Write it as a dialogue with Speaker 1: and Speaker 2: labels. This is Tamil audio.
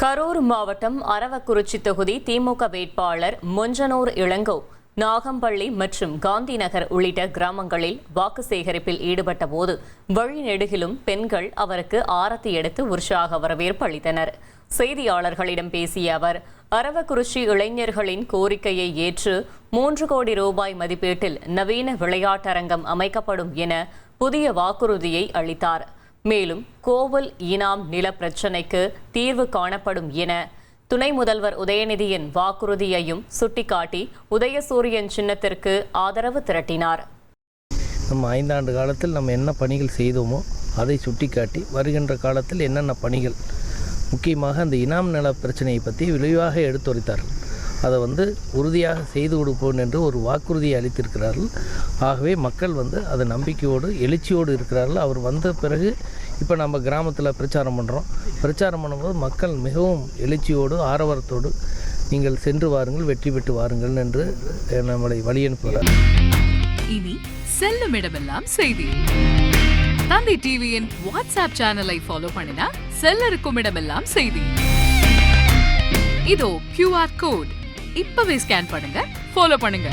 Speaker 1: கரூர் மாவட்டம் அரவக்குறிச்சி தொகுதி திமுக வேட்பாளர் மொஞ்சனூர் இளங்கோ நாகம்பள்ளி மற்றும் காந்தி நகர் உள்ளிட்ட கிராமங்களில் வாக்கு சேகரிப்பில் ஈடுபட்ட போது வழிநெடுகிலும் பெண்கள் அவருக்கு ஆரத்தி எடுத்து உற்சாக வரவேற்பு அளித்தனர். செய்தியாளர்களிடம் பேசிய அவர், அரவக்குறிச்சி இளைஞர்களின் கோரிக்கையை ஏற்று 3 கோடி ரூபாய் மதிப்பீட்டில் நவீன விளையாட்டரங்கம் அமைக்கப்படும் என புதிய வாக்குறுதியை அளித்தார். மேலும் கோவில் இனாம் நில பிரச்சினைக்கு தீர்வு காணப்படும் என துணை முதல்வர் உதயநிதியின் வாக்குறுதியையும் சுட்டிக்காட்டி உதயசூரியன் சின்னத்திற்கு ஆதரவு திரட்டினார்.
Speaker 2: நம்ம 5 ஆண்டு காலத்தில் நம்ம என்ன பணிகள் செய்தோமோ அதை சுட்டிக்காட்டி வருகின்ற காலத்தில் என்னென்ன பணிகள், முக்கியமாக அந்த இனாம் நில பிரச்சனையை பற்றி விரிவாக எடுத்துரைத்தார்கள். அதை உறுதியாக செய்து கொடுப்போம் என்று ஒரு வாக்குறுதியை அளித்திருக்கிறார்கள். ஆகவே மக்கள் அதை நம்பிக்கையோடு எழுச்சியோடு இருக்கிறார்கள். அவர் வந்த பிறகு இப்போ நம்ம கிராமத்தில் பிரச்சாரம் பண்ணுறோம். பிரச்சாரம் பண்ணும்போது மக்கள் மிகவும் எழுச்சியோடு ஆரவாரத்தோடு நீங்கள் சென்று வாருங்கள், வெற்றி பெற்று வாருங்கள் என்று நம்மளை வழியனுப்புகிறார்.
Speaker 3: இனி செல்லும் இடமெல்லாம் செய்தி. தந்தை டிவியின் வாட்ஸ்அப் சேனலை ஃபாலோ பண்ணினா செல்ல இருக்கும் இடமெல்லாம் செய்தி. இதோ QR கோட் இப்பவே ஸ்கேன் பண்ணுங்க, ஃபாலோ பண்ணுங்க.